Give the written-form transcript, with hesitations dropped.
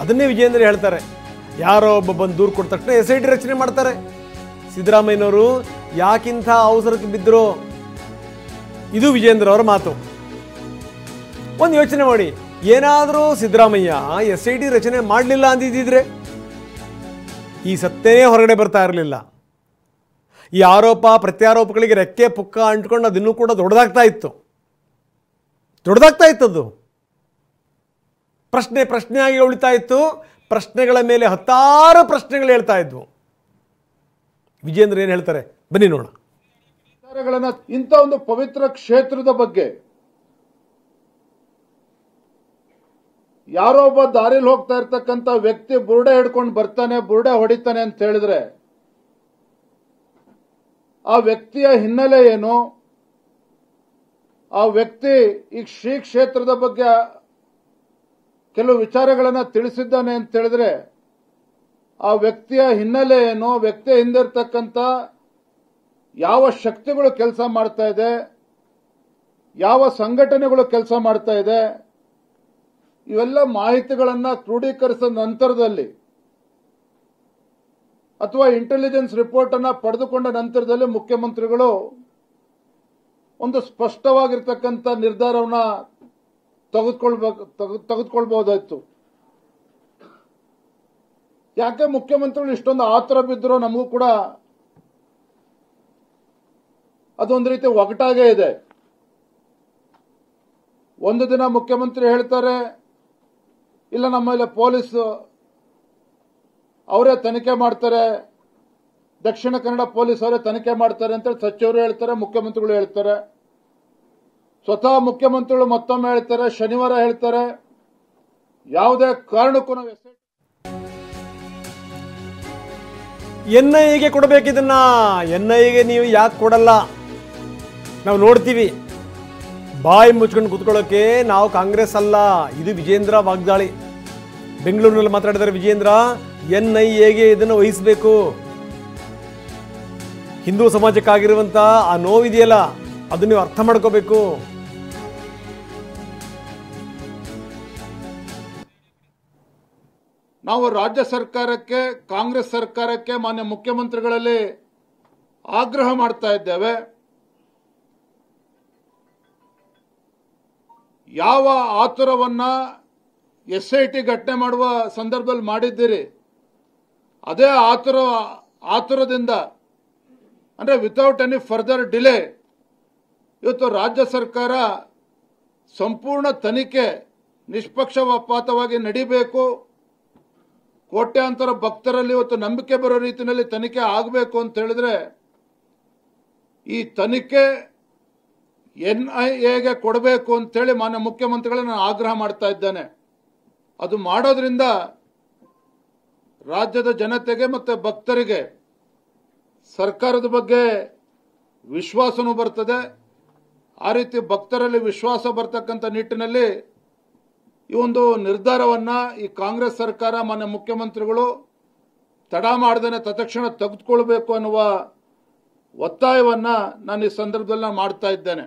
ಅದನ್ನೇ ವಿಜೇಂದ್ರ ಹೇಳ್ತಾರೆ. ಯಾರೋ ಒಬ್ಬ ಬಂದು ದೂರು ಕೊಟ್ಟ ತಕ್ಷಣ SIT ರಚನೆ ಮಾಡ್ತಾರೆ. ಸಿದ್ದರಾಮಯ್ಯನವರು ಯಾಕಿಂಥ ಅವಸರಕ್ಕೆ ಬಿದ್ದರು? ಇದು ವಿಜೇಂದ್ರ ಅವರ ಮಾತು. ಒಂದು ಯೋಚನೆ ಮಾಡಿ, ಏನಾದರೂ ಸಿದ್ದರಾಮಯ್ಯ SIT ರಚನೆ ಮಾಡಲಿಲ್ಲ ಅಂದಿದ್ದಿದ್ರೆ ಈ ಸತ್ತೇ ಹೊರಗಡೆ ಬರ್ತಾ ಇರಲಿಲ್ಲ. ಈ ಆರೋಪ ಪ್ರತ್ಯಾರೋಪಗಳಿಗೆ ರೆಕ್ಕೆ ಪುಕ್ಕ ಅಂಟ್ಕೊಂಡು ಅದನ್ನೂ ಕೂಡ ದೊಡ್ಡದಾಗ್ತಾ ಇತ್ತು. ಅದು ಪ್ರಶ್ನೆಯಾಗಿ ಉಳಿತಾ ಇತ್ತು. ಪ್ರಶ್ನೆಗಳ ಮೇಲೆ ಹತ್ತಾರು ಪ್ರಶ್ನೆಗಳು ಹೇಳ್ತಾ ಇದ್ವು. ವಿಜೇಂದ್ರ ಏನು ಹೇಳ್ತಾರೆ ಬನ್ನಿ ನೋಡೋಣ. ಇಂಥ ಒಂದು ಪವಿತ್ರ ಕ್ಷೇತ್ರದ ಬಗ್ಗೆ ಯಾರೋ ಒಬ್ಬ ದಾರಿಲಿ ಹೋಗ್ತಾ ಇರ್ತಕ್ಕಂಥ ವ್ಯಕ್ತಿ ಬುರುಡೆ ಹಿಡ್ಕೊಂಡು ಬರ್ತಾನೆ, ಬುರುಡೆ ಹೊಡಿತಾನೆ ಅಂತ ಹೇಳಿದ್ರೆ ಆ ವ್ಯಕ್ತಿಯ ಹಿನ್ನೆಲೆ ಏನು, ಆ ವ್ಯಕ್ತಿ ಈ ಶ್ರೀ ಕ್ಷೇತ್ರದ ಬಗ್ಗೆ ಕೆಲವು ವಿಚಾರಗಳನ್ನ ತಿಳಿಸಿದ್ದಾನೆ ಅಂತ ಹೇಳಿದ್ರೆ ಆ ವ್ಯಕ್ತಿಯ ಹಿನ್ನೆಲೆ ಏನು, ವ್ಯಕ್ತಿಯ ಹಿಂದಿರ್ತಕ್ಕಂಥ ಯಾವ ಶಕ್ತಿಗಳು ಕೆಲಸ ಮಾಡ್ತಾ ಇದೆ, ಯಾವ ಸಂಘಟನೆಗಳು ಕೆಲಸ ಮಾಡ್ತಾ ಇದೆ, ಇವೆಲ್ಲ ಮಾಹಿತಿಗಳನ್ನ ಕ್ರೋಢೀಕರಿಸಿದ ನಂತರದಲ್ಲಿ ಅಥವಾ ಇಂಟೆಲಿಜೆನ್ಸ್ ರಿಪೋರ್ಟ್ ಅನ್ನ ಪಡೆದುಕೊಂಡ ನಂತರದಲ್ಲಿ ಮುಖ್ಯಮಂತ್ರಿಗಳು ಒಂದು ಸ್ಪಷ್ಟವಾಗಿರ್ತಕ್ಕಂಥ ನಿರ್ಧಾರವನ್ನ ತೆಗೆದುಕೊಳ್ಬಹುದಾಯ್ತು. ಯಾಕೆ ಮುಖ್ಯಮಂತ್ರಿಗಳು ಇಷ್ಟೊಂದು ಆತರ ಬಿದ್ದರೋ ನಮಗೂ ಕೂಡ ಅದೊಂದು ರೀತಿ ಒಗಟಾಗೇ ಇದೆ. ಒಂದು ದಿನ ಮುಖ್ಯಮಂತ್ರಿ ಹೇಳ್ತಾರೆ, ಇಲ್ಲ ನಮ್ಮ ಮೇಲೆ ಪೊಲೀಸ್ ಅವರೇ ತನಿಖೆ ಮಾಡ್ತಾರೆ, ದಕ್ಷಿಣ ಕನ್ನಡ ಪೊಲೀಸ್ ಅವರೇ ತನಿಖೆ ಮಾಡ್ತಾರೆ ಅಂತ ಸಚಿವರು ಹೇಳ್ತಾರೆ, ಮುಖ್ಯಮಂತ್ರಿಗಳು ಹೇಳ್ತಾರೆ. ಸ್ವತಃ ಮುಖ್ಯಮಂತ್ರಿಗಳು ಮತ್ತೊಮ್ಮೆ ಹೇಳ್ತಾರೆ, ಶನಿವಾರ ಹೇಳ್ತಾರೆ, ಯಾವುದೇ ಕಾರಣಕ್ಕೂ ನಾವು NIAಗೆ ಕೊಡಬೇಕಿದನ್ನ. NIAಗೆ ನೀವು ಯಾಕೆ ಕೊಡಲ್ಲ? ನಾವು ನೋಡ್ತೀವಿ. ಬಾಯಿ ಮುಚ್ಕೊಂಡು ಕೂತ್ಕೊಳ್ಳೋಕೆ ನಾವು ಕಾಂಗ್ರೆಸ್ ಅಲ್ಲ. ಇದು ವಿಜೇಂದ್ರ ವಾಗ್ದಾಳಿ. ಬೆಂಗಳೂರಿನಲ್ಲಿ ಮಾತಾಡಿದರೆ ವಿಜೇಂದ್ರ, NIAಗೆ ಇದನ್ನು ವಹಿಸಬೇಕು. ಹಿಂದೂ ಸಮಾಜಕ್ಕಾಗಿರುವಂಥ ಆ ನೋವಿದೆಯಲ್ಲ, ಅದನ್ನು ನೀವು ಅರ್ಥ ಮಾಡ್ಕೋಬೇಕು. ನಾವು ರಾಜ್ಯ ಸರ್ಕಾರಕ್ಕೆ, ಕಾಂಗ್ರೆಸ್ ಸರ್ಕಾರಕ್ಕೆ, ಮಾನ್ಯ ಮುಖ್ಯಮಂತ್ರಿಗಳಲ್ಲಿ ಆಗ್ರಹ ಮಾಡ್ತಾ ಇದ್ದೇವೆ. ಯಾವ ಆತುರವನ್ನ SIT ಘಟನೆ ಮಾಡುವ ಸಂದರ್ಭದಲ್ಲಿ ಮಾಡಿದ್ದೀರಿ, ಅದೇ ಆತುರದಿಂದ ಅಂದ್ರೆ ವಿತೌಟ್ ಎನಿ ಫರ್ದರ್ ಡಿಲೇ ಇವತ್ತು ರಾಜ್ಯ ಸರ್ಕಾರ ಸಂಪೂರ್ಣ ತನಿಖೆ ನಿಷ್ಪಕ್ಷಪಾತವಾಗಿ ನಡೀಬೇಕು. ಕೋಟ್ಯಾಂತರ ಭಕ್ತರಲ್ಲಿ ಇವತ್ತು ನಂಬಿಕೆ ಬರೋ ರೀತಿಯಲ್ಲಿ ತನಿಖೆ ಆಗಬೇಕು ಅಂತ ಹೇಳಿದ್ರೆ ಈ ತನಿಖೆ NIAಗೆ ಕೊಡಬೇಕು ಅಂತೇಳಿ ಮಾನ್ಯ ಮುಖ್ಯಮಂತ್ರಿಗಳನ್ನ ನಾನು ಆಗ್ರಹ ಮಾಡ್ತಾ ಇದ್ದೇನೆ. ಅದು ಮಾಡೋದ್ರಿಂದ ರಾಜ್ಯದ ಜನತೆಗೆ ಮತ್ತೆ ಭಕ್ತರಿಗೆ ಸರ್ಕಾರದ ಬಗ್ಗೆ ವಿಶ್ವಾಸನೂ ಬರ್ತದೆ. ಆ ರೀತಿ ಭಕ್ತರಲ್ಲಿ ವಿಶ್ವಾಸ ಬರ್ತಕ್ಕಂಥ ನಿಟ್ಟಿನಲ್ಲಿ ಈ ಒಂದು ನಿರ್ಧಾರವನ್ನ ಈ ಕಾಂಗ್ರೆಸ್ ಸರ್ಕಾರ, ಮಾನ್ಯ ಮುಖ್ಯಮಂತ್ರಿಗಳು ತಡ ಮಾಡದೇನೆ ತತ್ಕ್ಷಣ ತೆಗೆದುಕೊಳ್ಬೇಕು ಅನ್ನುವ ಒತ್ತಾಯವನ್ನ ನಾನು ಈ ಸಂದರ್ಭದಲ್ಲಿ ಮಾಡ್ತಾ ಇದ್ದೇನೆ.